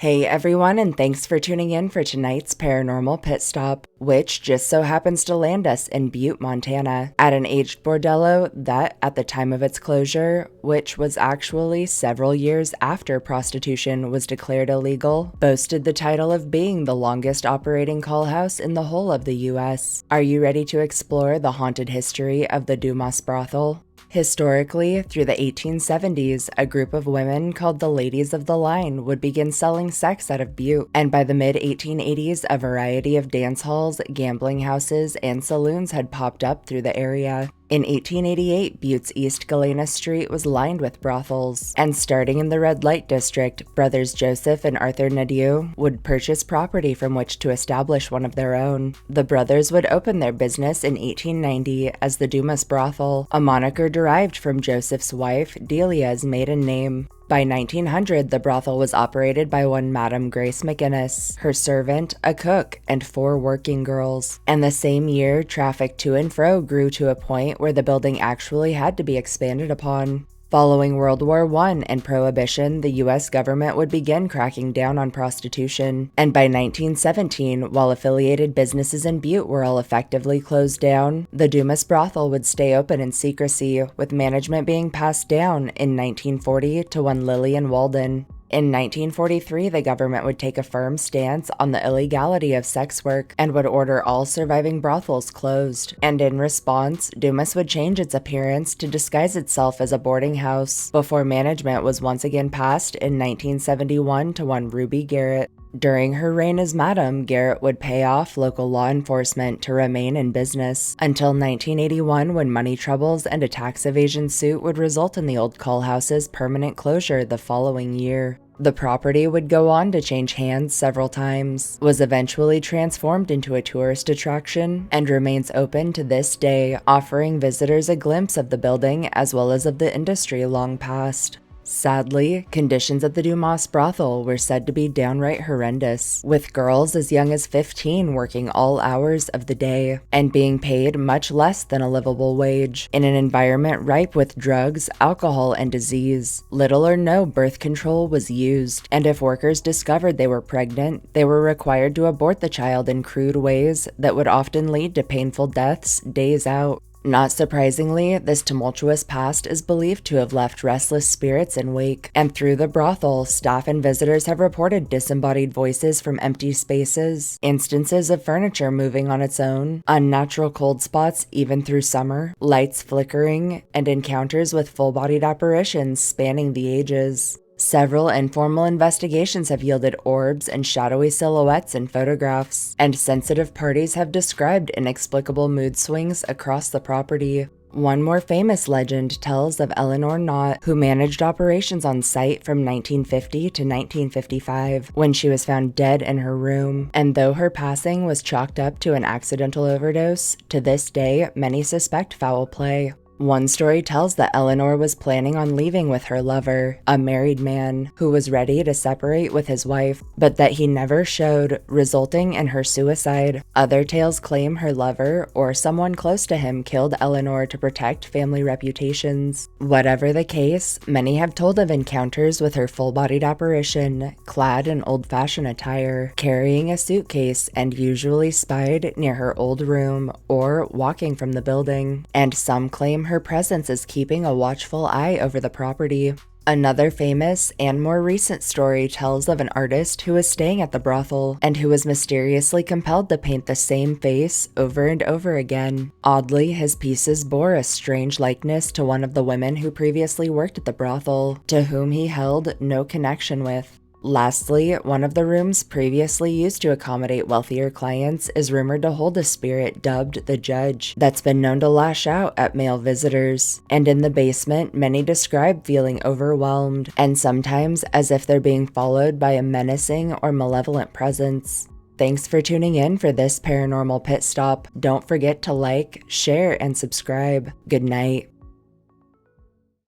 Hey everyone, and thanks for tuning in for tonight's Paranormal Pit Stop, which just so happens to land us in Butte, Montana, at an aged bordello that, at the time of its closure, which was actually several years after prostitution was declared illegal, boasted the title of being the longest operating call house in the whole of the US. Are you ready to explore the haunted history of the Dumas Brothel? Historically, through the 1870s, a group of women called the Ladies of the Line would begin selling sex out of Butte, and by the mid-1880s, a variety of dance halls, gambling houses, and saloons had popped up through the area. In 1888, Butte's East Galena Street was lined with brothels, and starting in the red light district, brothers Joseph and Arthur Nadeau would purchase property from which to establish one of their own. The brothers would open their business in 1890 as the Dumas Brothel, a moniker derived from Joseph's wife Delia's maiden name. By 1900, the brothel was operated by one Madam Grace McInnes, her servant, a cook, and 4 working girls. And the same year, traffic to and fro grew to a point where the building actually had to be expanded upon. Following World War I and Prohibition, the U.S. government would begin cracking down on prostitution, and by 1917, while affiliated businesses in Butte were all effectively closed down, the Dumas Brothel would stay open in secrecy, with management being passed down in 1940 to one Lillian Walden. In 1943, the government would take a firm stance on the illegality of sex work and would order all surviving brothels closed. And in response, Dumas would change its appearance to disguise itself as a boarding house, before management was once again passed in 1971 to one Ruby Garrett. During her reign as Madam, Garrett would pay off local law enforcement to remain in business, until 1981 when money troubles and a tax evasion suit would result in the old call house's permanent closure the following year. The property would go on to change hands several times, was eventually transformed into a tourist attraction, and remains open to this day, offering visitors a glimpse of the building as well as of the industry long past. Sadly, conditions at the Dumas Brothel were said to be downright horrendous, with girls as young as 15 working all hours of the day, and being paid much less than a livable wage, in an environment ripe with drugs, alcohol, and disease. Little or no birth control was used, and if workers discovered they were pregnant, they were required to abort the child in crude ways that would often lead to painful deaths days out. Not surprisingly, this tumultuous past is believed to have left restless spirits in wake, and through the brothel, staff and visitors have reported disembodied voices from empty spaces, instances of furniture moving on its own, unnatural cold spots even through summer, lights flickering, and encounters with full-bodied apparitions spanning the ages. Several informal investigations have yielded orbs and shadowy silhouettes in photographs, and sensitive parties have described inexplicable mood swings across the property. One more famous legend tells of Eleanor Knott, who managed operations on site from 1950 to 1955, when she was found dead in her room, and though her passing was chalked up to an accidental overdose, to this day many suspect foul play. One story tells that Eleanor was planning on leaving with her lover, a married man, who was ready to separate with his wife, but that he never showed, resulting in her suicide. Other tales claim her lover, or someone close to him, killed Eleanor to protect family reputations. Whatever the case, many have told of encounters with her full-bodied apparition, clad in old-fashioned attire, carrying a suitcase, and usually spied near her old room or walking from the building, and some claim her presence is keeping a watchful eye over the property. Another famous and more recent story tells of an artist who was staying at the brothel and who was mysteriously compelled to paint the same face over and over again. Oddly, his pieces bore a strange likeness to one of the women who previously worked at the brothel, to whom he held no connection with. Lastly, one of the rooms previously used to accommodate wealthier clients is rumored to hold a spirit dubbed the Judge that's been known to lash out at male visitors. And in the basement, many describe feeling overwhelmed, and sometimes as if they're being followed by a menacing or malevolent presence. Thanks for tuning in for this paranormal pit stop. Don't forget to like, share, and subscribe. Good night.